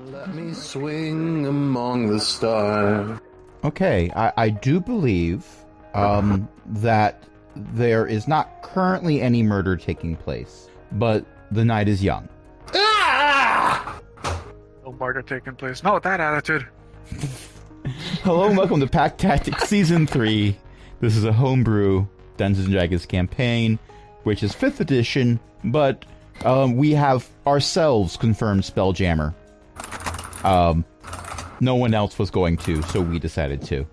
Let me swing among the stars. Okay, I do believe that there is not currently any murder taking place, but the night is young. Ah! No murder taking place. Not with that attitude. Hello and welcome to Pack Tactics Season 3. This is a homebrew Dungeons & Dragons campaign, which is 5th edition, but we have ourselves confirmed Spelljammer. No one else was going to, so we decided to.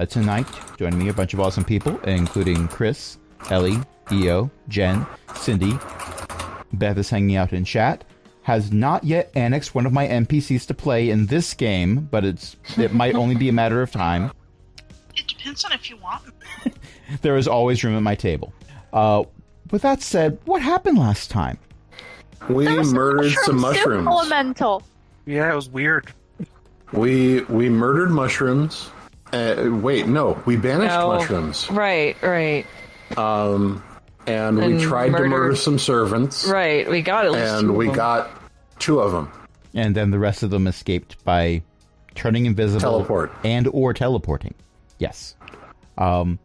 Tonight, joining me, a bunch of awesome people, including Chris, Ellie, Io, Jen, Cindy. Beth is hanging out in chat. Has not yet annexed one of my NPCs to play in this game, but it might only be a matter of time. It depends on if you want. There is always room at my table. With that said, what happened last time? We murdered some mushrooms. Elemental. Yeah, it was weird. We murdered mushrooms. Wait, no, we banished mushrooms. Right. And we tried to murder some servants. Right, we got at least two And we of them. got 2 of them. And then the rest of them escaped by turning invisible. Teleport. And/or teleporting. Yes. And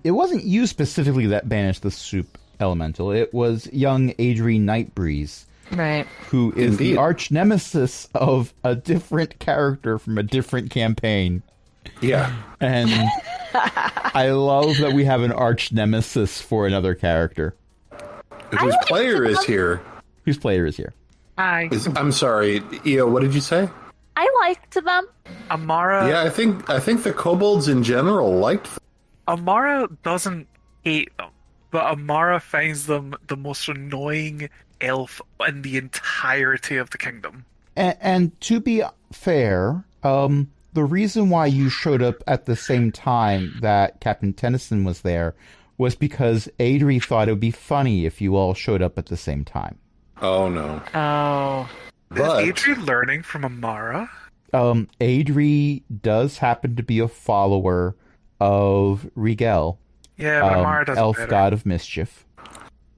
it wasn't you specifically that banished the soup elemental. It was young Adri Nightbreeze. Right. Who is Indeed. the arch nemesis of a different character from a different campaign. Yeah. And I love that we have an arch nemesis for another character. Whose player is here. Whose player is here. Hi. I'm sorry, Io, what did you say? I liked them. Amara. Yeah, I think the kobolds in general liked them. Amara doesn't hate them, but Amara finds them the most annoying elf in the entirety of the kingdom. And to be fair, the reason why you showed up at the same time that Captain Tennyson was there was because Adri thought it would be funny if you all showed up at the same time. Oh, no. Oh. But Is Adri learning from Amara? Adri does happen to be a follower of Rigel, Yeah, but Amara doesn't elf better. god of mischief.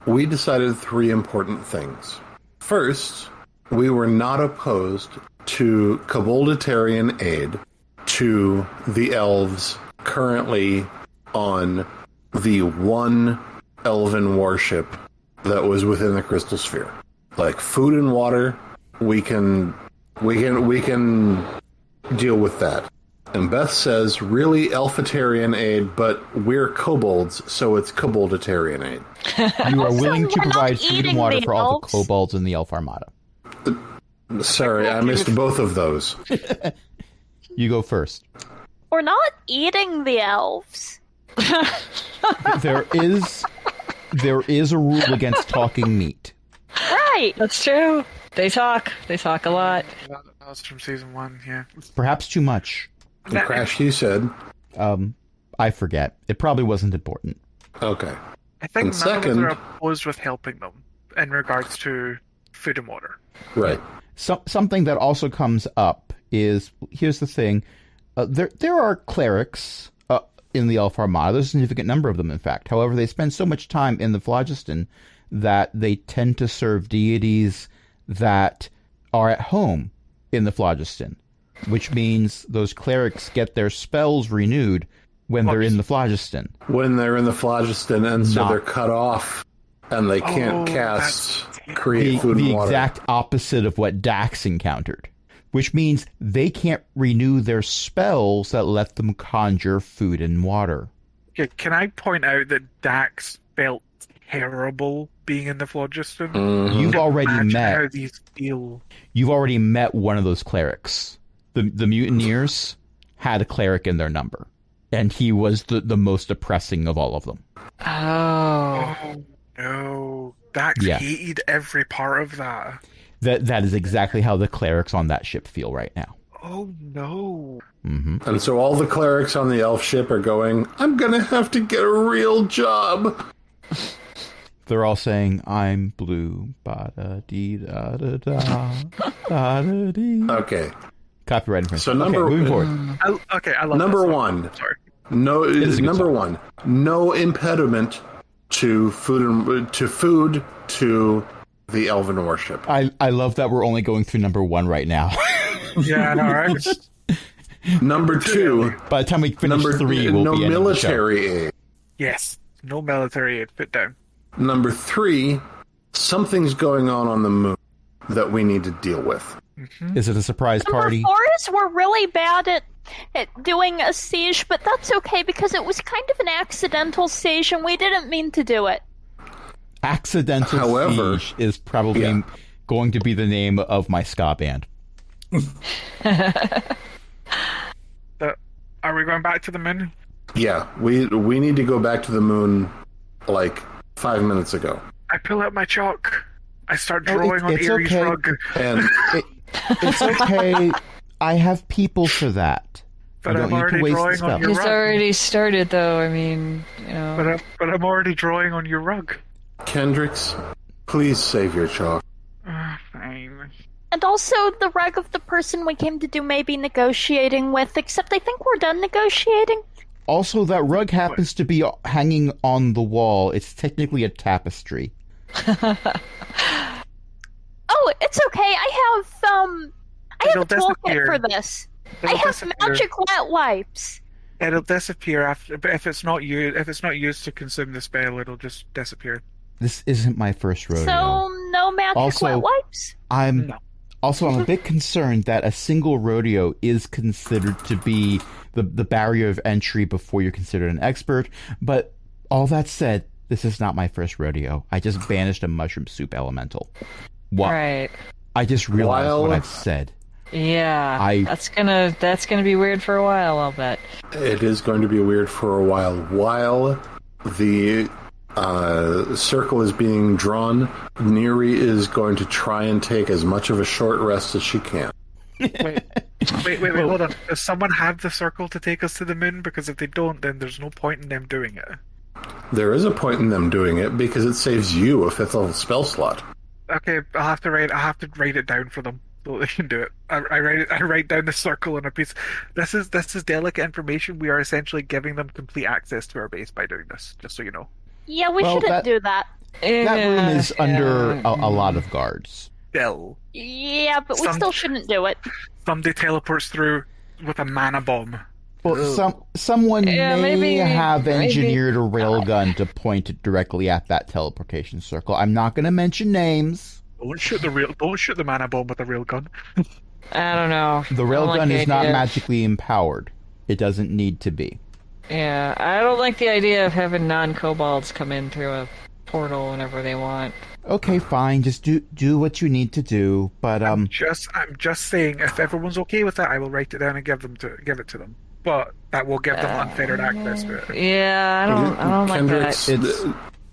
we decided 3 important things. First, we were not opposed to kobolditarian aid to the elves currently on the one elven warship that was within the crystal sphere. Like food and water, we can deal with that. And Beth says, really elfitarian aid, but we're kobolds, so it's kobolditarian aid. You are willing to we're not provide food eating and water the for all the elves? kobolds in the Elf Armada. Sorry, I missed both of those. You go first. We're not eating the elves. There is a rule against talking meat. Right. That's true. They talk a lot. That was from season 1, yeah. Perhaps too much. And Crash, you said. I forget. It probably wasn't important. Okay. I think And none of second- us are opposed with helping them in regards to food and water. Right. Something that also comes up is, here's the thing, there are clerics in the Elf Armada. There's a significant number of them, in fact. However, they spend so much time in the phlogiston that they tend to serve deities that are at home in the phlogiston, which means those clerics get their spells renewed when they're in the phlogiston. When they're in the phlogiston, and so Not- they're cut off, and they can't cast, create food The and water. exact opposite of what Dax encountered, which means they can't renew their spells that let them conjure food and water. Okay, can I point out that Dax felt terrible being in the phlogiston? Mhm. You've already Imagine met. how these feel. You've already met one of those clerics. The mutineers had a cleric in their number, and he was the most oppressing of all of them. Oh. Oh no. Dax Yeah. hated every part of that. That is exactly how the clerics on that ship feel right now. Oh no. Hmm. And so all the clerics on the elf ship are going, I'm gonna have to get a real job. They're all saying, "I'm blue, ba da dee da da da da da dee." Okay. Copyright infringement. So number- okay, moving forward. I love Number this song. one. Sorry. No, is a good number song. 1. No impediment to food to the elven worship. I love that we're only going through number 1 right now. Yeah, I know, right? Number 2, By the time we finish number 3, we'll no be ending the show. military aid. Yes. No military aid. Put down. Number 3, something's going on the moon that we need to deal with. Is it a surprise party? Number 4 is we're really bad at doing a siege, but that's okay because it was kind of an accidental siege and we didn't mean to do it. Accidental However, Siege is probably going to be the name of my ska band. Are we going back to the moon? Yeah, we need to go back to the moon like 5 minutes ago. I pull out my chalk. I start Oh, drawing on it's Erie's okay. rug. And It's okay. I have people for that. But You I'm don't need to already waste the drawing spell. on your He's rug. already started, though. I mean, you know. But I'm already drawing on your rug. Kendricks, please save your chalk. Fine. And also, the rug of the person we came to do may be negotiating with, except I think we're done negotiating. Also, that rug happens to be hanging on the wall. It's technically a tapestry. Oh, it's okay. I have It'll a toolkit disappear. for this. It'll I have disappear. magic wet wipes. It'll disappear after. But if it's not used to consume the spell, it'll just disappear. This isn't my first rodeo. So, no magic Also- wet wipes? I'm No. a bit concerned that a single rodeo is considered to be the barrier of entry before you're considered an expert. But all that said, this is not my first rodeo. I just banished a mushroom soup elemental. What? Right. I just realized While- what I've said. Yeah. That's gonna be weird for a while, I'll bet. It is going to be weird for a while. While the circle is being drawn, Neri is going to try and take as much of a short rest as she can. Wait, hold on. Does someone have the circle to take us to the moon? Because if they don't, then there's no point in them doing it. There is a point in them doing it because it saves you a 5th level spell slot. Okay, I have to write it down for them so they can do it. I write down the circle on a piece. This is delicate information. We are essentially giving them complete access to our base by doing this. Just so you know. Yeah, we Well, shouldn't do that. That room is under Yeah. a lot of guards. Still, Yeah, but we Some- still shouldn't do it. somebody teleports through with a mana bomb. Well, someone Yeah, may maybe- have engineered a maybe- railgun to point it directly at that teleportation circle. I'm not going to mention names. Don't shoot the mana bomb with a real gun. I don't know. The I don't like railgun the is not idea. magically empowered. It doesn't need to be. Yeah, I don't like the idea of having non-kobolds come in through a portal whenever they want. Okay, fine. Just do what you need to do. But I'm just saying, if everyone's okay with that, I will write it down and give it to them. But that will give them unfettered access to it. Yeah, I don't like that. Kendricks,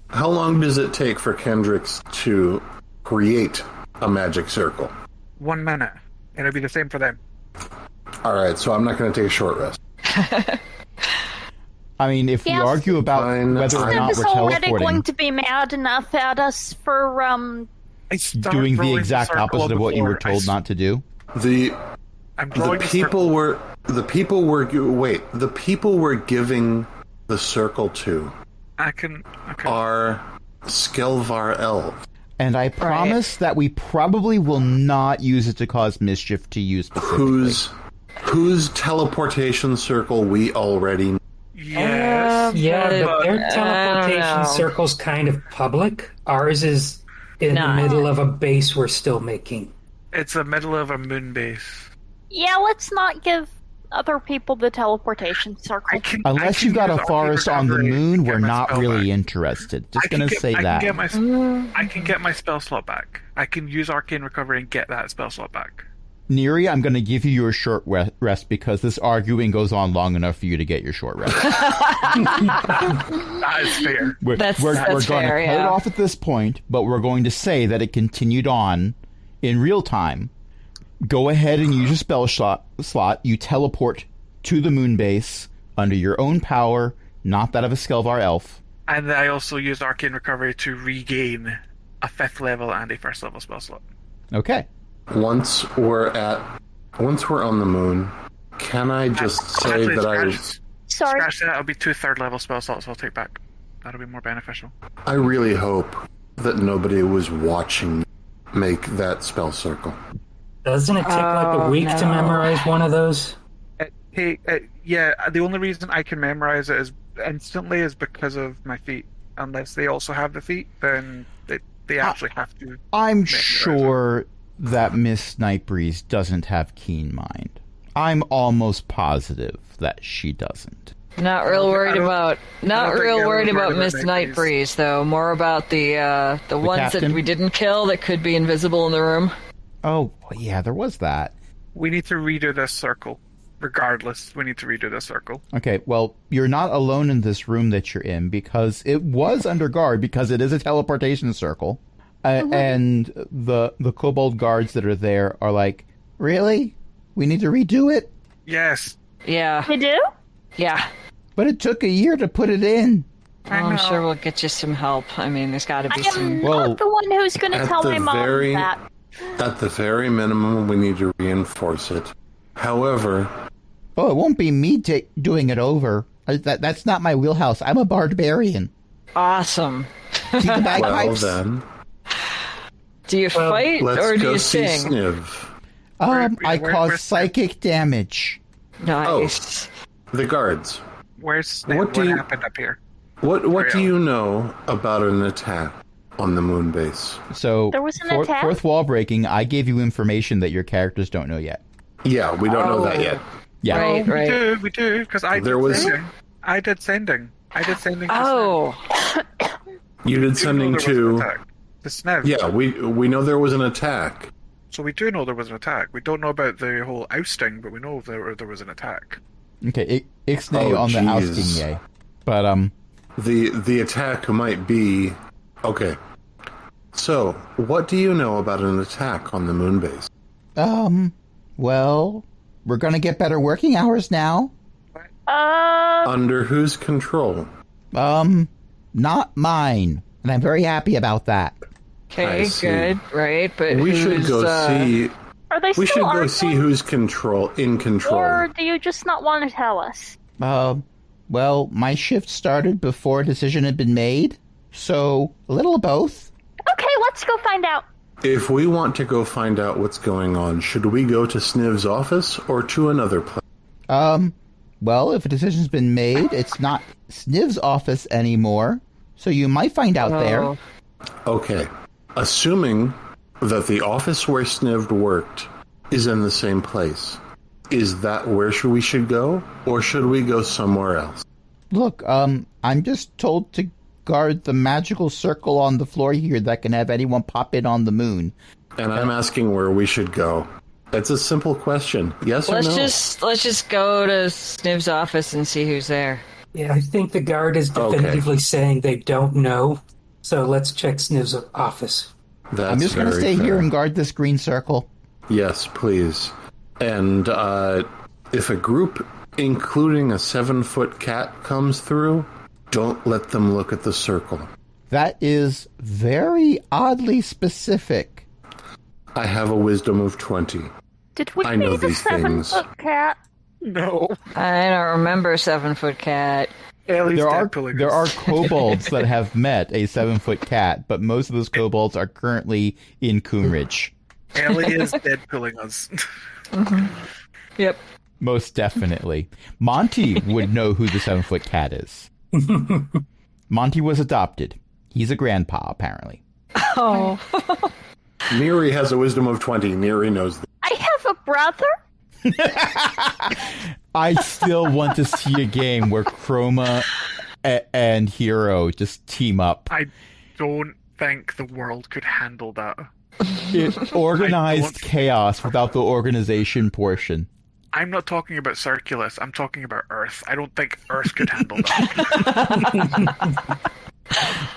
how long does it take for Kendricks to create a magic circle? 1 minute. And it'll be the same for them. Alright, so I'm not going to take a short rest. I mean, if we Yes. argue about Fine. whether or I'm not Is we're already teleporting, going to be mad enough at us for, I start doing drawing the exact circle opposite on of the what you were floor. told not to do. I'm The drawing people were giving the circle to I can. are Skelvar elves. And I promise that we probably will not use it to cause mischief to you specifically. Whose teleportation circle we already know. Yes. Yeah, but their I don't teleportation know. circle's kind of public. Ours is in Nah. the middle of a base we're still making. It's the middle of a moon base. yeah, let's not give other people the teleportation circle. Unless you've got a forest on the moon, we're not really interested. Just gonna say that. I can get my spell slot back. I can use Arcane Recovery and get that spell slot back. Neri, I'm going to give you your short rest because this arguing goes on long enough for you to get your short rest. That is fair. We're That's going to fair, cut it yeah. off at this point, but we're going to say that it continued on in real time. Go ahead and use your spell slot. You teleport to the moon base under your own power, not that of a Skelvar elf. And I also use Arcane Recovery to regain a 5th level and a 1st level spell slot. Okay. Once we're on the moon, can I just say that Sorry. Scratch that, it'll be 2 3rd level spell slots I'll take back. That'll be more beneficial. I really hope that nobody was watching me make that spell circle. Doesn't it take like a week to no. memorize one of those? Yeah, the only reason I can memorize it instantly is because of my feet. Unless they also have the feet, then they actually have to. I'm memorize it. sure that Miss Nightbreeze doesn't have keen mind. I'm almost positive that she doesn't. Not real worried about. Not think real Ellen's worried about worried Miss about Nightbreeze, though. More about the ones that captain? we didn't kill that could be invisible in the room. Oh, yeah, there was that. We need to redo this circle. Regardless, we need to redo this circle. Okay, well, you're not alone in this room that you're in because it was under guard because it is a teleportation circle. And the kobold guards that are there are like, really? We need to redo it? Yes. Yeah, We do? yeah. But it took a year to put it in. I I'm know. sure we'll get you some help. I mean, there's got to I be am some. Well, not the one who's going to at tell the my mom very- that. At the very minimum, we need to reinforce it. However, Oh, it won't be me doing it over. That's not my wheelhouse. I'm a barbarian. Awesome. See the well bagpipes? then, Do you fight or let's do go you see sing? Sniv. I cause where's psychic damage. Nice. The guards. Where's Snape? What What, do you- happened up here? What do Ariel. you know about an attack on the moon base? So, There was an attack? fourth wall breaking, I gave you information that your characters don't know yet. Yeah, we don't know that yet. Yeah. Right, right. We do, because I There did was- sending. I did sending. To Snape. Oh, You did We do know sending there was an to. attack. To Snape. Yeah, we know there was an attack. So we do know there was an attack. We don't know about the whole ousting, but we know there was an attack. Okay, Ixnay Oh, on the jeez. ousting, yay. But, The attack might be okay. So, what do you know about an attack on the moon base? well, we're gonna get better working hours now. Under whose control? Not mine. And I'm very happy about that. I okay, see. good, right? But We should who's, go see. Are they We still should go arguing? see who's in control. Or do you just not want to tell us? Well, my shift started before a decision had been made, so a little of both. Okay, let's go find out. If we want to go find out what's going on, should we go to Sniv's office or to another place? Well, if a decision's been made, it's not Sniv's office anymore, so you might find out there. Oh, Okay. Assuming that the office where Sniv worked is in the same place, is that where we should go, or should we go somewhere else? Look, I'm just told to guard the magical circle on the floor here that can have anyone pop in on the moon. And I'm asking where we should go. It's a simple question. Yes or let's no? just go to Sniv's office and see who's there. Yeah, I think the guard is definitively saying they don't know. So let's check Sniv's office. That's I'm just going to very stay fair. here and guard this green circle. Yes, please. And if a group, including a 7-foot cat, comes through, don't let them look at the circle. That is very oddly specific. I have a wisdom of 20. Did we I know meet a these things. 7-foot cat? No. I don't remember 7-foot cat. Ellie's There are dead-pulling there us. are kobolds that have met a 7-foot cat, but most of those kobolds are currently in Coomridge. Ellie is dead pulling us. Yep. Most definitely. Monty would know who the 7-foot cat is. Monty was adopted. He's a grandpa, apparently. Oh, Neri has a wisdom of 20. Neri knows that. I have a brother? I still want to see a game where Chroma and Hero just team up. I don't think the world could handle that. Organized chaos without the organization portion. I'm not talking about Circulus. I'm talking about Earth. I don't think Earth could handle that.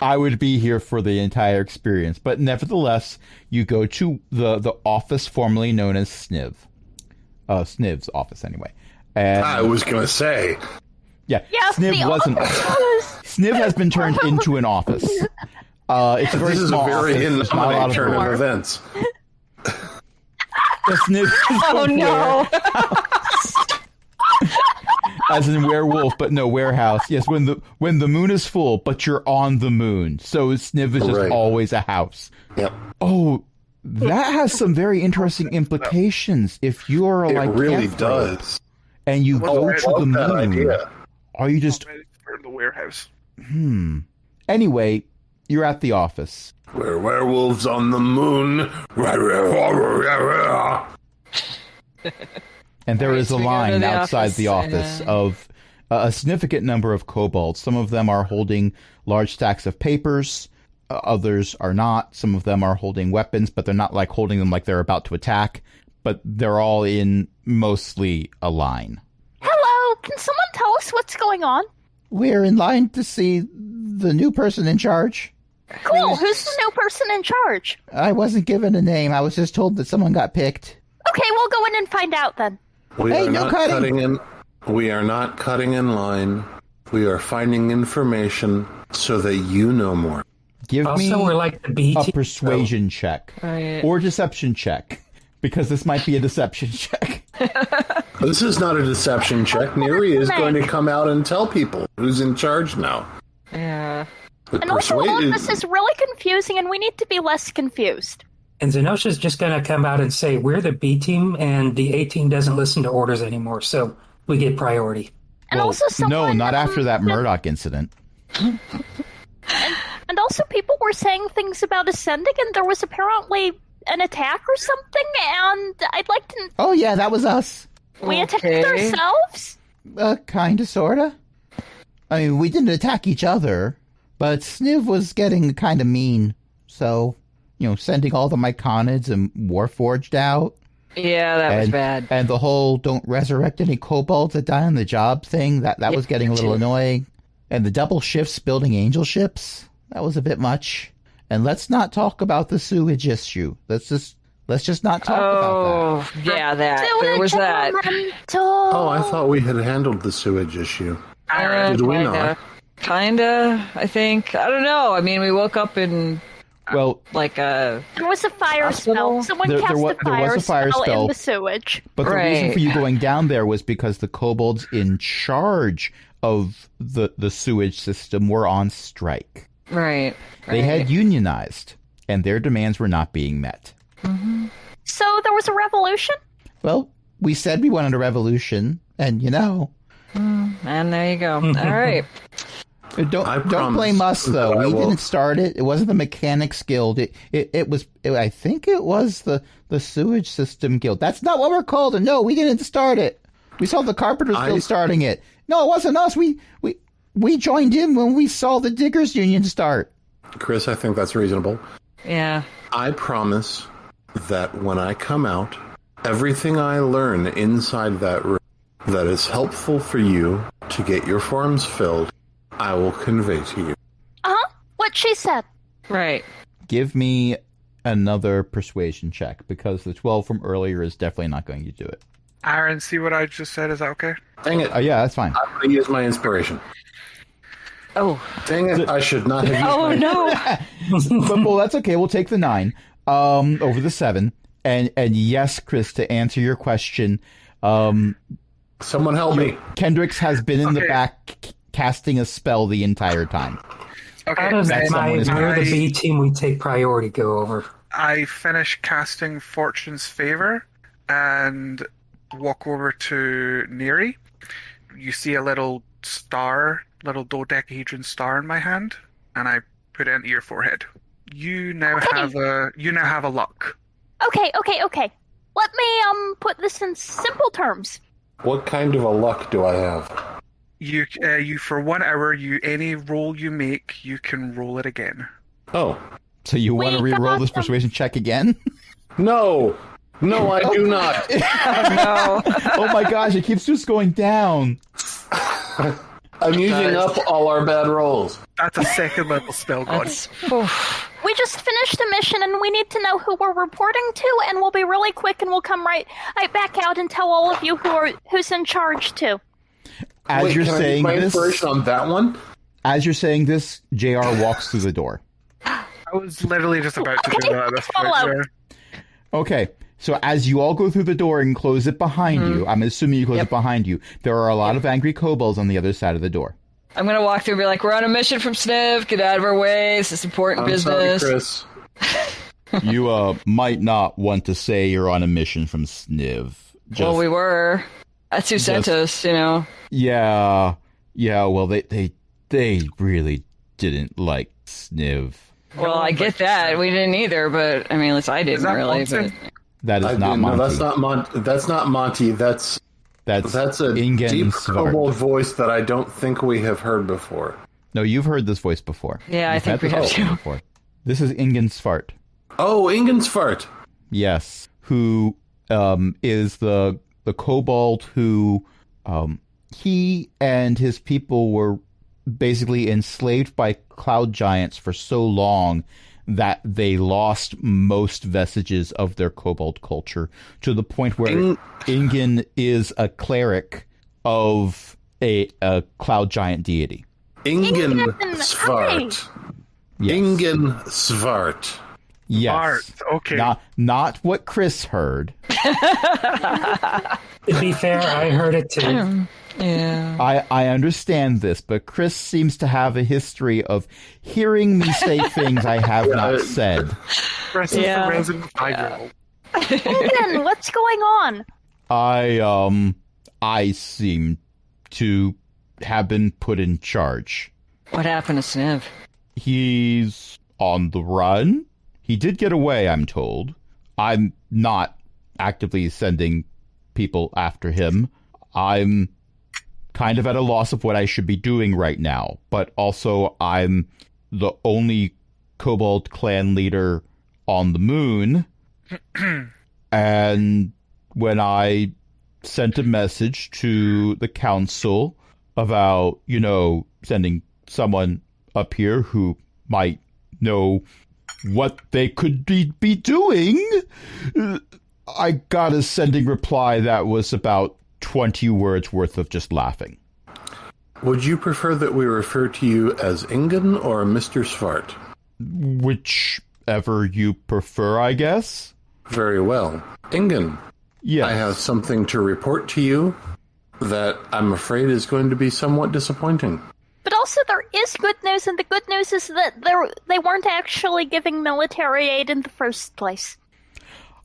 I would be here for the entire experience. But nevertheless, you go to the office formerly known as Sniv. Sniv's office, anyway. And, I was going to say. yeah, Yes, Sniv the wasn't. office. Sniv has been turned into an office. It's a very This is a small very office. There's not a lot innominate of turn room. of events. The Sniv is oh a no. as in werewolf, but no warehouse. Yes, when the moon is full, but you're on the moon, so Sniv is just Right. always a house. Yep. Oh, That has some very interesting implications. If you are It like really Anthro does. and you Oh, go I to the love that moon, idea. are you just For the warehouse. Anyway, you're at the office. We're werewolves on the moon. And there Right, is so a we go to line the outside the office, office of a significant number of kobolds. Some of them are holding large stacks of papers. Others are not. Some of them are holding weapons, but they're not like holding them like they're about to attack. But they're all in mostly a line. Hello, can someone tell us what's going on? We're in line to see the new person in charge. Cool, who's the new person in charge? I wasn't given a name. I was just told that someone got picked. Okay, we'll go in and find out then. We Hey, are no not cutting. cutting in. We are not cutting in line. We are finding information so that you know more. Give me Also, we're like the B a team. persuasion check Right. or deception check, because this might be a deception check. This is not a deception check. Neri is going to come out and tell people who's in charge now. Yeah. The And also, all of persuade- this is really confusing, and we need to be less confused. And Zenosha's just going to come out and say, we're the B team, and the A team doesn't listen to orders anymore, so we get priority. And also, no, someone, not after that Murdoch incident. And also, people were saying things about ascending, and there was apparently an attack or something. And I'd like to. Oh yeah, that was us. We attacked Okay. ourselves. Kinda, sorta. I mean, we didn't attack each other, but Sniv was getting kind of mean. So, sending all the Myconids and Warforged out. Yeah, that was and, bad. And the whole don't resurrect any kobolds that die on the job thing, that was getting a little annoying. And the double shifts building angel ships, that was a bit much. And let's not talk about the sewage issue. Let's just not talk about that. Oh, yeah, that. There was that. Oh, I thought we had handled the sewage issue. Did we not? Kinda, I think. I don't know. I mean, we woke up in Well, like a. There was a fire Hospital? spell. Someone There cast wa- a there was fire a fire spell spell. in the sewage. but the reason Right. for you going down there was because the kobolds in charge of the sewage system were on strike. Right. They had unionized, and their demands were not being met. So there was a revolution? Well, we said we wanted a revolution, and And there you go. All right. I don't promise blame us though. that I We will- didn't start it. It wasn't the Mechanics Guild. It was. I think it was the Sewage System Guild. That's not what we're called. And no, we didn't start it. We saw the Carpenters Guild starting it. No, it wasn't us. We joined in when we saw the Diggers Union start. Chris, I think that's reasonable. Yeah. I promise that when I come out, everything I learn inside that room that is helpful for you to get your forms filled, I will convey to you. What she said. Right. Give me another persuasion check, because the 12 from earlier is definitely not going to do it. Aaron, see what I just said? Is that okay? Dang it. Yeah, that's fine. I'm going to use my inspiration. Oh. Dang it. I should not have used Oh my no. But well, that's okay. We'll take the 9 over the 7. And yes, Chris, to answer your question, Someone help me. Kendricks has been in the Okay. back casting a spell the entire time. Okay. How does That's my someone is we're the right. B team, we take priority go over? I finish casting Fortune's Favor and walk over to Neri. You see a little star, little dodecahedron star in my hand, and I put it into your forehead. You now have a luck. Okay. Let me put this in simple terms. What kind of a luck do I have? You for 1 hour, any roll you make, you can roll it again. Oh. So you want to We re-roll got this them. persuasion check again? No, I do not. No. Oh my gosh, it keeps just going down. I'm using up all our bad rolls. That's a second level spell god. That's, oof. We just finished a mission, and we need to know who we're reporting to, and we'll be really quick, and we'll come right back out and tell all of you who's in charge too. As Wait, you're can I use saying my this, inspiration on that one? as you're saying this, JR walks through the door. I was literally just about to do that at this point. Follow. Yeah. Okay, so as you all go through the door and close it behind you, I'm assuming you close it behind you, there are a lot of angry kobolds on the other side of the door. I'm gonna walk through and be like, we're on a mission from Sniv. Get out of our way. This is important I'm sorry, business. Chris. You might not want to say you're on a mission from Sniv. Well, we were. That's who sent us, you know. Yeah. Well, they really didn't like Sniv. Well, I get that. We didn't either, but I mean, at least I didn't really. But that is not Monty. No, that's not Monty. That's not Monty. That's a Ingen deep Svart. kobold voice that I don't think we have heard before. No, you've heard this voice before. Yeah, I You've think met we this have voice too. before. This is Ingen Svart. Oh, Ingensfart. Yes, who is the kobold who he and his people were basically enslaved by cloud giants for so long that they lost most vestiges of their kobold culture to the point where Ingen is a cleric of a cloud giant deity. Ingensvart. Yes. Ingensvart. Yes. Art. Okay. Not what Chris heard. To be fair, I heard it too. Yeah. I understand this, but Chris seems to have a history of hearing me say things I have not said. Chris is the resident 5-year-old. Ingen, what's going on? I seem to have been put in charge. What happened to Sniv? He's on the run. He did get away, I'm told. I'm not actively sending people after him. I'm kind of at a loss of what I should be doing right now, but also I'm the only kobold clan leader on the moon. And when I sent a message to the council about, sending someone up here who might know what they could be doing, I got a sending reply that was about 20 words worth of just laughing. Would you prefer that we refer to you as Ingen or Mr. Svart? Whichever you prefer, I guess. Very well. Ingen, Yes. I have something to report to you that I'm afraid is going to be somewhat disappointing. But also there is good news, and the good news is that they weren't actually giving military aid in the first place.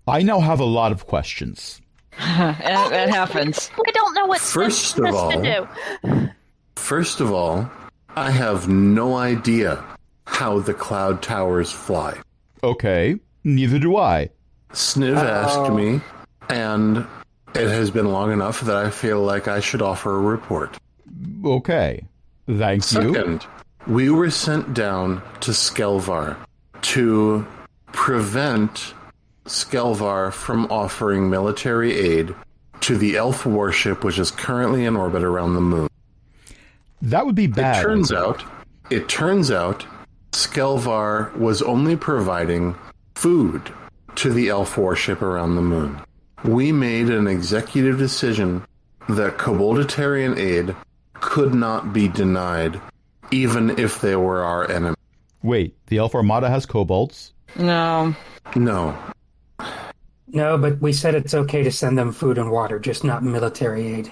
I now have a lot of questions. That happens. We don't know what's First supposed of to do. First of all, I have no idea how the cloud towers fly. Okay, neither do I. Sniv asked me, and it has been long enough that I feel like I should offer a report. Okay, thank you. Second, we were sent down to Skelvar to prevent Skelvar from offering military aid to the elf warship which is currently in orbit around the moon. That would be bad. It turns out Skelvar was only providing food to the elf warship around the moon. We made an executive decision that kobolditarian aid could not be denied, even if they were our enemy. Wait, the Elf Armada has kobolds? No. No. No, but we said it's okay to send them food and water, just not military aid.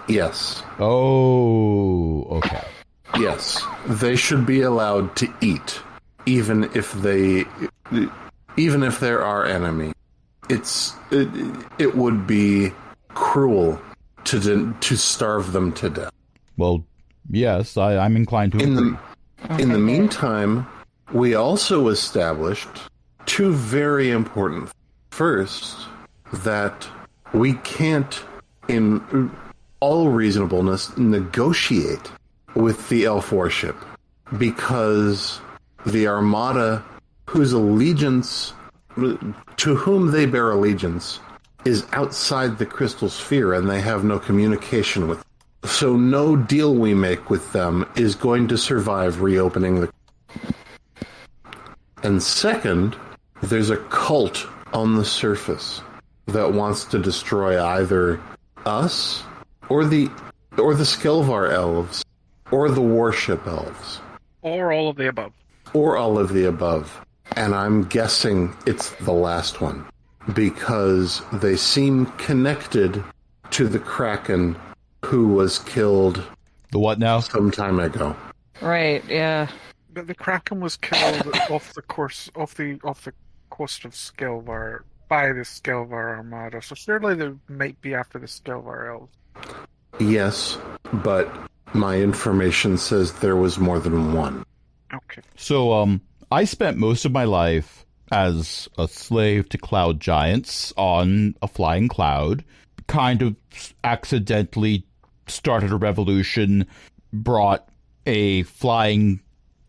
Yes. Oh, okay. Yes. They should be allowed to eat, even if they're our enemy. It would be cruel to starve them to death. Well, yes, I'm inclined to agree. In the meantime, we also established two very important things. First, that we can't, in all reasonableness, negotiate with the elf warship because the Armada, to whom they bear allegiance, is outside the crystal sphere and they have no communication with them. So no deal we make with them is going to survive reopening the... And second, there's a cult on the surface that wants to destroy either us or the Skelvar elves or the warship elves. Or all of the above. Or all of the above. And I'm guessing it's the last one because they seem connected to the Kraken who was killed The what now? some time ago. Right, yeah. But the Kraken was killed off the coast of Skilvar by the Skilvar Armada, so surely they might be after the Skilvar elves. Yes, but my information says there was more than one. Okay. So, I spent most of my life as a slave to cloud giants on a flying cloud, kind of accidentally started a revolution, brought a flying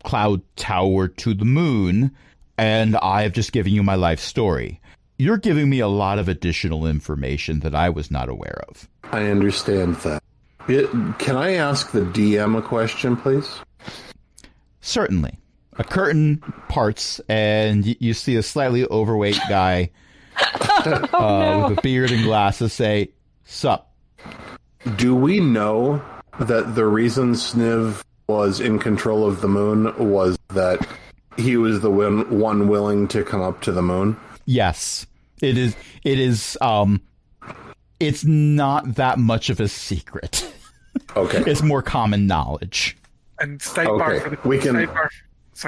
cloud tower to the moon, and I've just given you my life story. You're giving me a lot of additional information that I was not aware of. I understand that. Can I ask the DM a question, please? Certainly. A curtain parts, and you see a slightly overweight guy with a beard and glasses say, "Sup." Do we know that the reason Sniv was in control of the moon was that he was the one willing to come up to the moon? Yes. It is, it's not that much of a secret. Okay. It's more common knowledge. And sidebar Okay, for the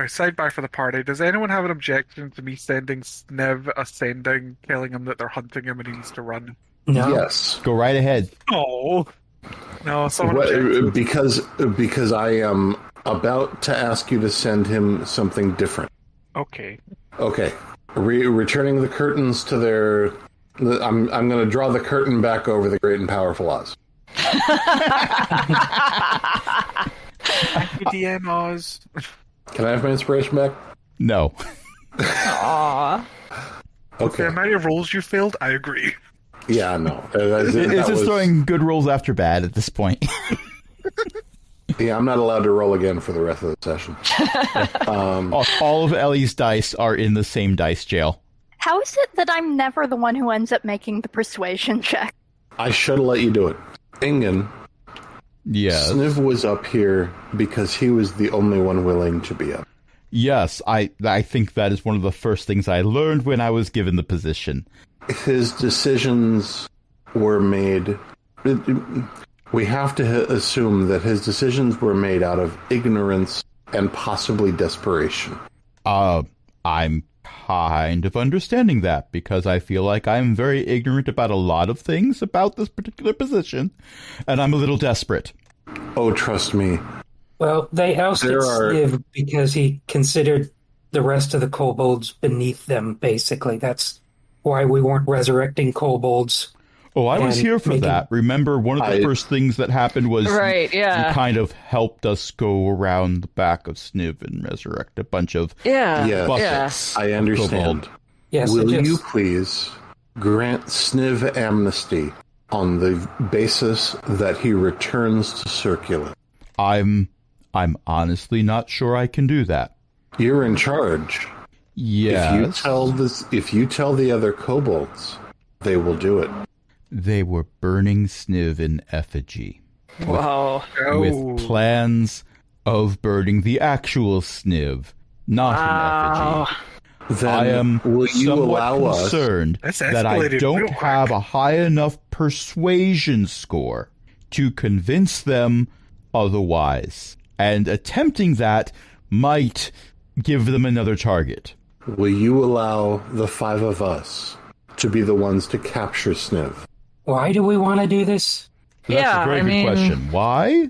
sidebar for the party. Does anyone have an objection to me sending Sniv ascending, telling him that they're hunting him and he needs to run? No. Yes. Go right ahead. Oh no! Someone objects. Because I am about to ask you to send him something different. Okay. Okay. Returning the curtains to their... I'm going to draw the curtain back over the great and powerful Oz. Thank you, DM Oz. Can I have my inspiration back? No. Aww. Okay. The amount of rolls you failed, I agree. Yeah, no. It's just throwing good rolls after bad at this point. Yeah, I'm not allowed to roll again for the rest of the session. All of Ellie's dice are in the same dice jail. How is it that I'm never the one who ends up making the persuasion check? I should have let you do it. Ingen, Yes. Sniv was up here because he was the only one willing to be up. Yes, I think that is one of the first things I learned when I was given the position. His decisions were made... We have to assume that his decisions were made out of ignorance and possibly desperation. I'm kind of understanding that because I feel like I'm very ignorant about a lot of things about this particular position, and I'm a little desperate. Oh, trust me. Well, they ousted Sniv because he considered the rest of the kobolds beneath them, basically. That's why we weren't resurrecting kobolds. Oh, I was here for that. Remember, one of the first things that happened was Right, yeah. you kind of helped us go around the back of Sniv and resurrect a bunch of buckets. I understand. Kobold. Yes, Will you please grant Sniv amnesty on the basis that he returns to Circular? I'm honestly not sure I can do that. You're in charge. Yes. If you tell the other kobolds, they will do it. They were burning Sniv in effigy. Whoa. With plans of burning the actual Sniv, not in effigy. Then I am will you somewhat allow concerned That's that I escalated don't real quick. have a high enough persuasion score to convince them otherwise. And attempting that might give them another target. Will you allow the five of us to be the ones to capture Sniv? Why do we want to do this? That's Yeah, a very I good mean, question. Why?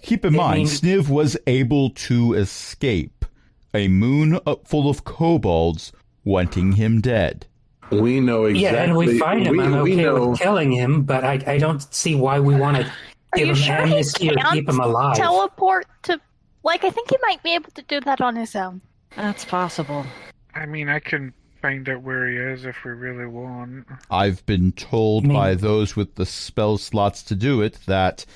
Keep in mind, Sniv was able to escape a moon full of kobolds wanting him dead. We know exactly. Yeah, and we find him. I'm okay with killing him, but I don't see why we want to give him amnesty or keep him alive. Teleport to... Like, I think he might be able to do that on his own. That's possible. I mean, I can find out where he is if we really want. I've been told by those with the spell slots to do it that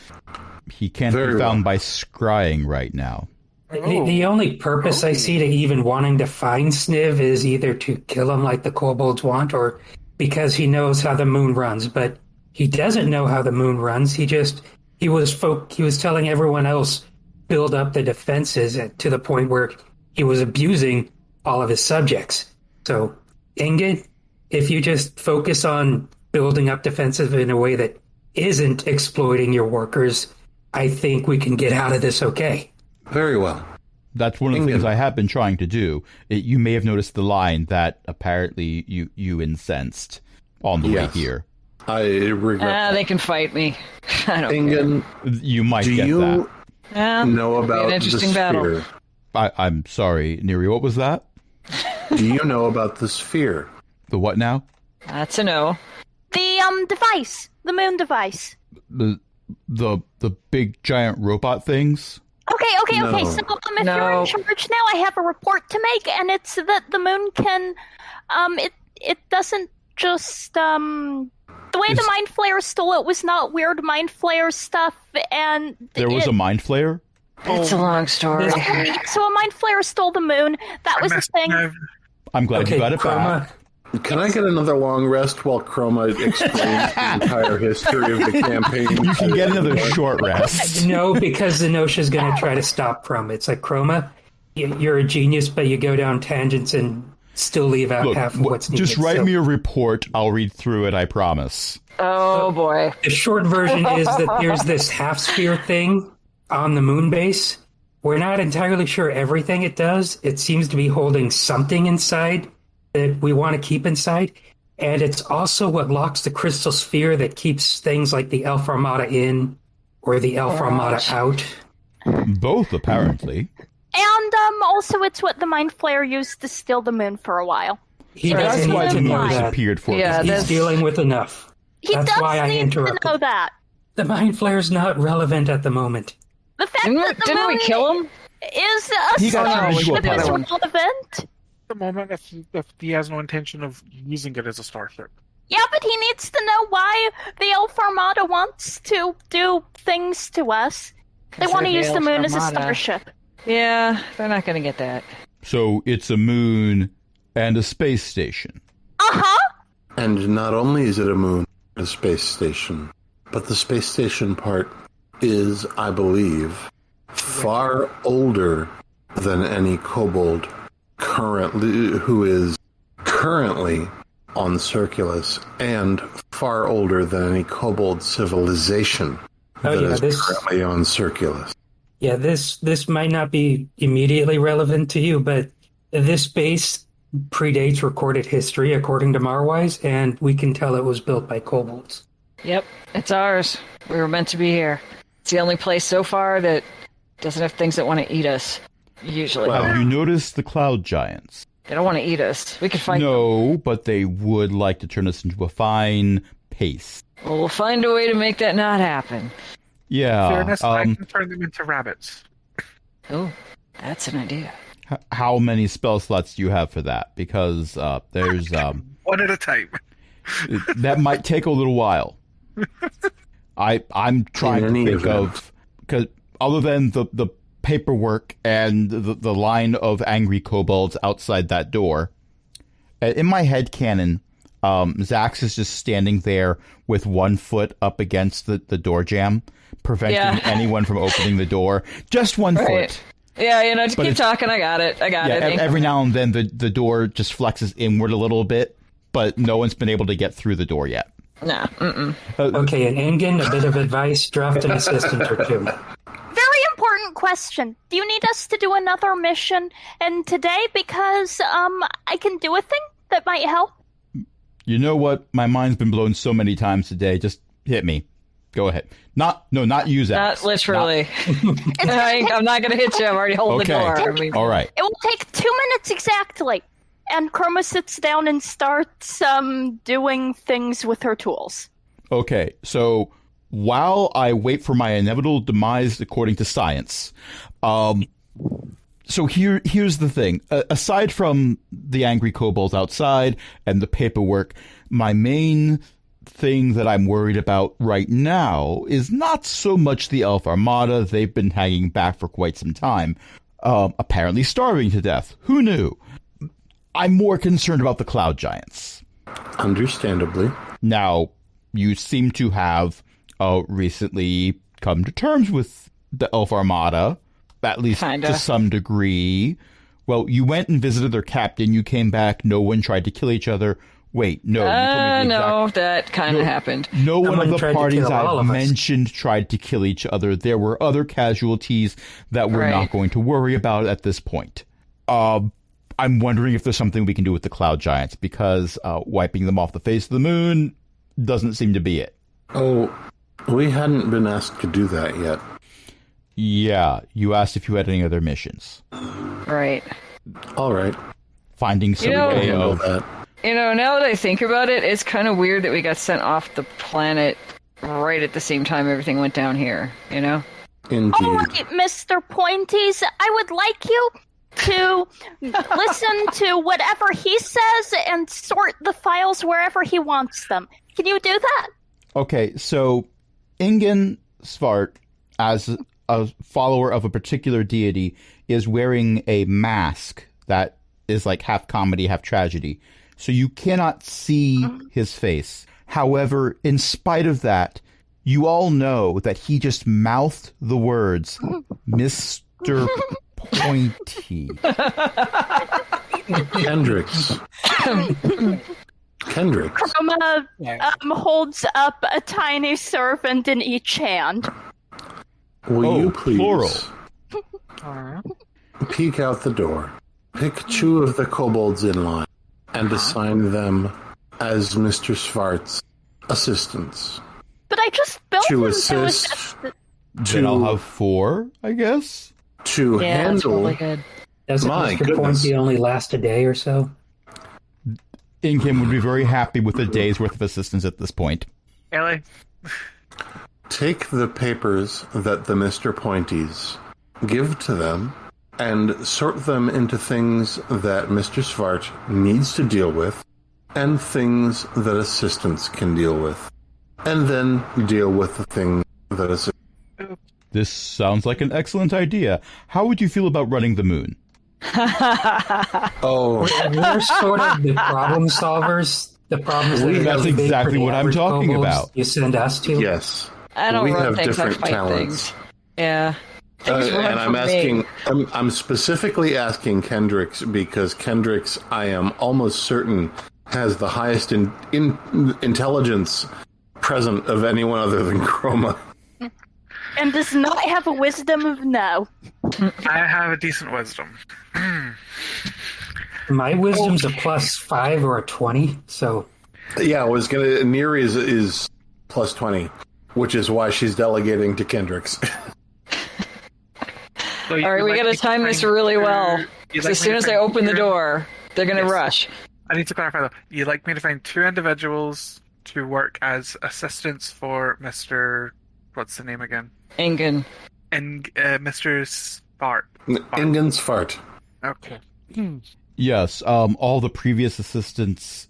he can't be found by scrying right now. The only purpose I see to even wanting to find Sniv is either to kill him like the kobolds want, or because he knows how the moon runs. But he doesn't know how the moon runs. He was telling everyone else build up the defenses to the point where he was abusing all of his subjects. So, Ingen, if you just focus on building up defenses in a way that isn't exploiting your workers, I think we can get out of this okay. Very well. That's one of the things I have been trying to do. You may have noticed the line that apparently you incensed on the way here. I regret They can fight me. I don't Ingen, You might do get you that. know It'll be about an the interesting sphere? battle. I'm sorry, Neri, what was that? Do you know about the sphere? The what now? That's a no. The device, the moon device. The big giant robot things? Okay. No. So if No. you're in charge now, I have a report to make, and it's that the moon can, it doesn't just the way the mind flayer stole it was not weird mind flayer stuff, and There was a mind flayer? It's a long story. Okay, so a mind flayer stole the moon. That was the thing. I'm glad you got it Chroma, back. Can I get another long rest while Chroma explains the entire history of the campaign? You can get another short rest. No, because Zenosha's going to try to stop Chroma. It's like, Chroma, you're a genius, but you go down tangents and still leave out Look, half of what's needed. just write So me a report. I'll read through it, I promise. Oh boy. the short version is that there's this half sphere thing on the moon base. We're not entirely sure everything it does. It seems to be holding something inside that we want to keep inside. And it's also what locks the crystal sphere that keeps things like the Alpha Armada in or the Alpha Armada out. Both, apparently. And also it's what the mind flayer used to steal the moon for a while. He That's doesn't why need the to know moon that. disappeared for Yeah, He's that's- dealing with enough. He That's does why I need to interrupted. know that. The mind flare's not relevant at the moment. The fact that the Didn't moon we kill him? is a He got starship into a is puzzle. relevant. The moment if he has no intention of using it as a starship. Yeah, but he needs to know why the Alpha Armada wants to do things to us. They want to Consider use the moon as a Armada. starship. Yeah, they're not going to get that. So it's a moon and a space station. Uh-huh. And not only is it a moon, a space station, but the space station part is, I believe, far older than any kobold who is currently on Circulus, and far older than any kobold civilization that is currently on Circulus. Yeah, this might not be immediately relevant to you, but this base predates recorded history according to Marwise, and we can tell it was built by kobolds. Yep, it's ours. We were meant to be here. It's the only place so far that doesn't have things that want to eat us. Usually. Have you noticed the cloud giants? They don't want to eat us. We could fight them. No, but they would like to turn us into a fine paste. Well, we'll find a way to make that not happen. Yeah. Fairness, I can turn them into rabbits. Oh, that's an idea. How many spell slots do you have for that? Because there's One at a time. that might take a little while. I'm trying to think of, because other than the paperwork and the line of angry kobolds outside that door, in my head canon, Zax is just standing there with one foot up against the door jamb, preventing anyone from opening the door. Just one foot. Yeah, just keep talking. I got it. Every now and then the door just flexes inward a little bit, but no one's been able to get through the door yet. Nah. Okay, and Engen, a bit of advice, draft an assistant or two. Very important question. Do you need us to do another mission and today? Because I can do a thing that might help. You know what? My mind's been blown so many times today. Just hit me. Go ahead. Not use that. Not literally. I'm not going to hit you. I'm already holding the door. I mean, all right. It will take 2 minutes exactly. And Chroma sits down and starts doing things with her tools. Okay, so while I wait for my inevitable demise according to science, so here's the thing. Aside from the angry kobolds outside and the paperwork, my main thing that I'm worried about right now is not so much the Elf Armada. They've been hanging back for quite some time, apparently starving to death. Who knew? I'm more concerned about the cloud giants. Understandably. Now, you seem to have recently come to terms with the Elf Armada, at least to some degree. Well, you went and visited their captain. You came back. No one tried to kill each other. Wait, no. You told me the No, exact- that kind of happened. No one of Someone the tried to parties kill all I've of us. mentioned tried to kill each other. There were other casualties that we're Right. not going to worry about at this point. I'm wondering if there's something we can do with the cloud giants, because wiping them off the face of the moon doesn't seem to be it. Oh, we hadn't been asked to do that yet. Yeah, you asked if you had any other missions. Right. All right. Finding some You know- way Handle of... that. You know, now that I think about it, it's kind of weird that we got sent off the planet right at the same time everything went down here, you know? Indeed. All right, Mr. Pointies, I would like you to listen to whatever he says and sort the files wherever he wants them. Can you do that? Okay, so Ingen Svart, as a follower of a particular deity, is wearing a mask that is like half comedy, half tragedy. So you cannot see his face. However, in spite of that, you all know that he just mouthed the words, Mr. Pointy. Kendricks. Kendricks. Chroma holds up a tiny servant in each hand. Will you please plural. peek out the door, pick two of the kobolds in line, and assign them as Mr. Svart's assistants But I just built to him assist, Then I'll to have 4, I guess. to Yeah, that's handle. really good. Doesn't My Mr. goodness. Pointy only last a day or so? Inkim would be very happy with a day's worth of assistance at this point. Ellie, Take the papers that the Mr. Pointies give to them and sort them into things that Mr. Svart needs to deal with and things that assistants can deal with. And then deal with the things that assistants. This sounds like an excellent idea. How would you feel about running the moon? Oh, We're sort of the problem solvers. The problems that That's are big for exactly the what I'm average talking kobolds about. You send us to. yes. I don't We run have things, I different fight talents. things. Yeah. Things run And for I'm me. asking, I'm specifically asking Kendricks because Kendricks, I am almost certain, has the highest intelligence present of anyone other than Chroma. and does not have a wisdom of no. I have a decent wisdom. My wisdom's a +5 or a 20, so Yeah, I was gonna. Neri is plus 20, which is why she's delegating to Kendricks. So All right, we gotta time this really well. You'd 'Cause like as me soon to as I find open the two- door, they're gonna Yes. rush. I need to clarify though. You'd like me to find two individuals to work as assistants for Mr. What's the name again? Ingen. And Mr. Spart. Ingen's fart. Okay. Yes, all the previous assistants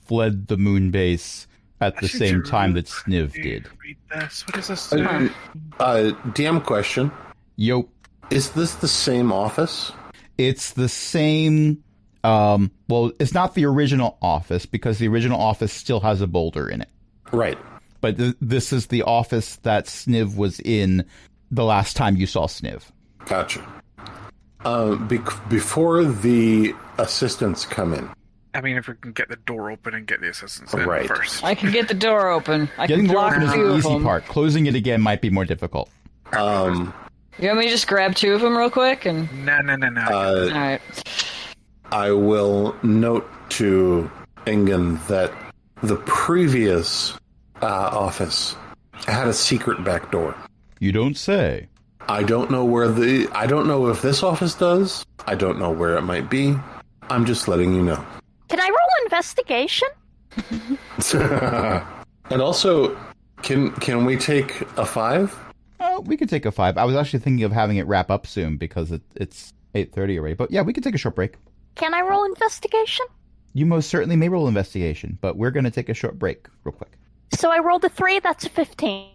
fled the moon base at the same time that Sniv did. Read this. What is this? DM question: Yo, is this the same office? it's the same. Well, it's not the original office because the original office still has a boulder in it. Right. But this is the office that Sniv was in the last time you saw Sniv. Gotcha. Before the assistants come in, I mean, if we can get the door open and get the assistants in Right. first. I can get the door open. I Getting can the door block open is two the of easy them. part. Closing it again might be more difficult. You want me to just grab two of them real quick? And No. all right. I will note to Ingen that the previous office had a secret back door. You don't say. I don't know I don't know if this office does. I don't know where it might be. I'm just letting you know. Can I roll investigation? And also, can we take a 5? We could take a 5. I was actually thinking of having it wrap up soon because it's 8:30 already. But yeah, we could take a short break. Can I roll investigation? You most certainly may roll investigation, but we're going to take a short break real quick. So I rolled a 3, that's a 15.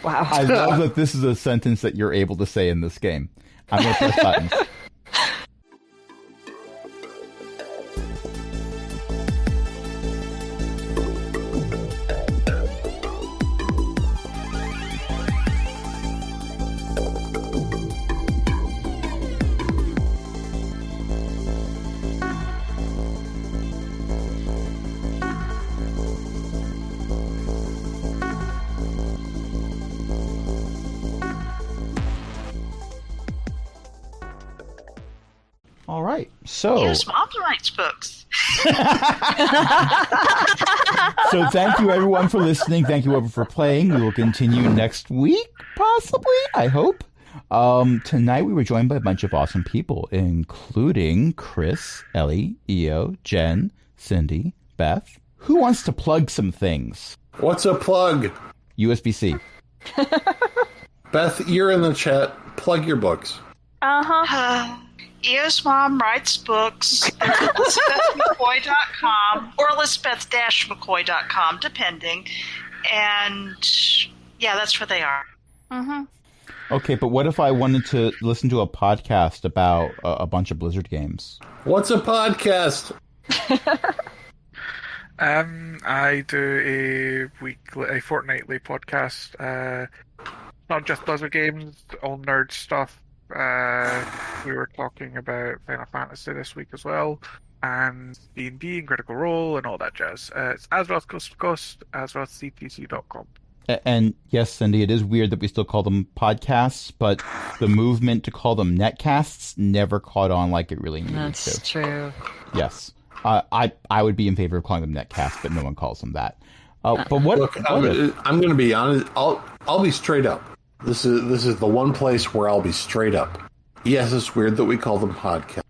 Wow. I love that this is a sentence that you're able to say in this game. I'm going to press buttons. All right. So, Yes, Mom writes books. so thank you everyone for listening. Thank you everyone for playing. We will continue next week, possibly. I hope. Tonight we were joined by a bunch of awesome people, including Chris, Ellie, Io, Jen, Cindy, Beth. Who wants to plug some things? What's a plug? USB-C. Beth, you're in the chat. Plug your books. Eo's mom writes books. They're at ElizabethMcCoy.com or Elizabeth-McCoy.com, depending. And yeah, that's where they are. Okay, but what if I wanted to listen to a podcast about a bunch of Blizzard games? What's a podcast? I do a fortnightly podcast. Not just Blizzard games, all nerd stuff. We were talking about Final Fantasy this week as well, and D&D and Critical Role and all that jazz. It's Azeroth Coast to Coast, AzerothCTC.com. And yes, Cindy, it is weird that we still call them podcasts, but the movement to call them netcasts never caught on like it really needed to. That's true. Yes. I would be in favor of calling them netcasts, but no one calls them that. But what? Look, I'm going to be honest. I'll be straight up. This is the one place where I'll be straight up. Yes, it's weird that we call them podcasts,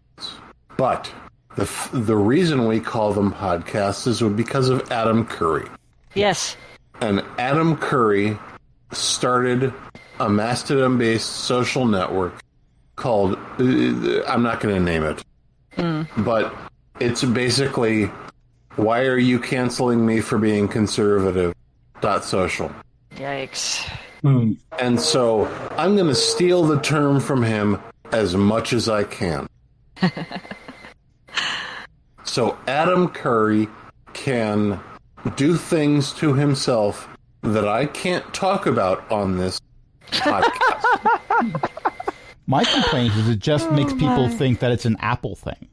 but the reason we call them podcasts is because of Adam Curry. Yes. And Adam Curry started a Mastodon-based social network called, I'm not going to name it, but it's basically, why are you canceling me for being conservative? .social. Yikes. And so I'm going to steal the term from him as much as I can. So Adam Curry can do things to himself that I can't talk about on this podcast. My complaint is it just makes people think that it's an Apple thing.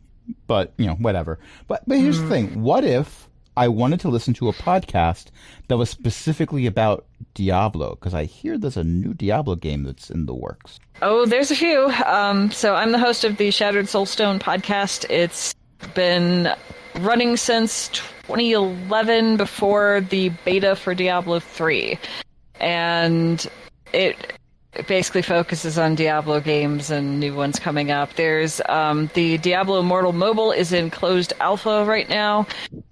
But, whatever. But here's the thing. What if I wanted to listen to a podcast that was specifically about Diablo? Because I hear there's a new Diablo game that's in the works. Oh, there's a few. So I'm the host of the Shattered Soulstone podcast. It's been running since 2011, before the beta for Diablo 3. And it basically focuses on Diablo games and new ones coming up. There's the Diablo Immortal Mobile is in closed alpha right now,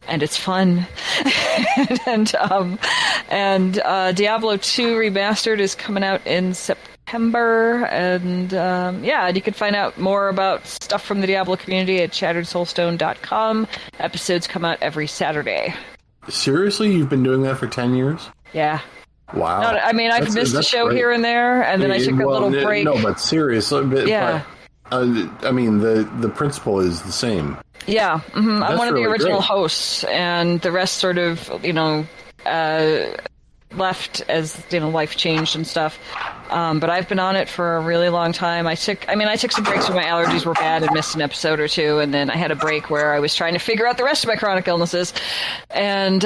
and it's fun. and Diablo 2 Remastered is coming out in September, and you can find out more about stuff from the Diablo community at shatteredsoulstone.com. Episodes come out every Saturday. Seriously? You've been doing that for 10 years? Yeah. Wow. No, I mean, I've missed a show here and there, and then I took a little break. No, but seriously. Yeah. I mean, the principle is the same. Yeah. Mm-hmm. I'm one of the really original great. hosts, and the rest sort of, left as, life changed and stuff. But I've been on it for a really long time. I took some breaks when my allergies were bad and missed an episode or two, and then I had a break where I was trying to figure out the rest of my chronic illnesses, and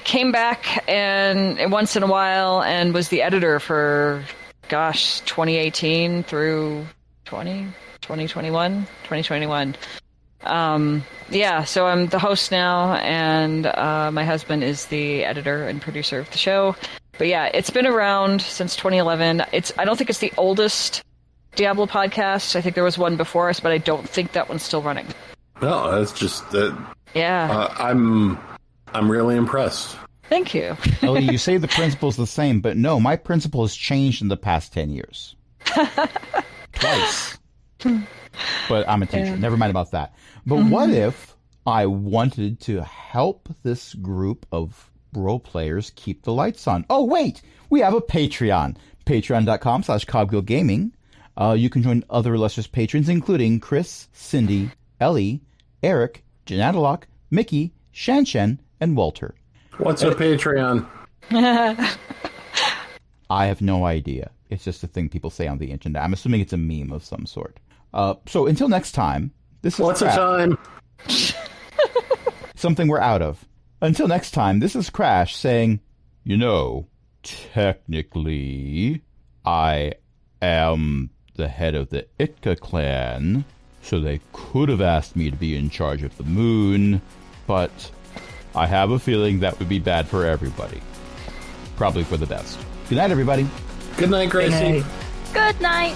came back and once in a while and was the editor for, 2018 through 2021. So I'm the host now, and my husband is the editor and producer of the show. But yeah, it's been around since 2011. I don't think it's the oldest Diablo podcast. I think there was one before us, but I don't think that one's still running. No, that's just that. Yeah. I'm really impressed. Thank you. Ellie, you say the principle's the same, but no, my principle has changed in the past 10 years. Twice. But I'm a teacher. Yeah. Never mind about that. But what if I wanted to help this group of role players keep the lights on? Oh, wait! We have a Patreon. Patreon.com/CogwheelGaming. You can join other illustrious patrons, including Chris, Cindy, Ellie, Eric, Janatalock, Mickey, Shanshan, and Walter. What's a Patreon? I have no idea. It's just a thing people say on the internet. I'm assuming it's a meme of some sort. So until next time, this is What's a time? something we're out of. Until next time, this is Crash saying, technically, I am the head of the Itka clan, So they could have asked me to be in charge of the moon, but I have a feeling that would be bad for everybody. Probably for the best. Good night, everybody. Good night, Gracie. Good night. Good night.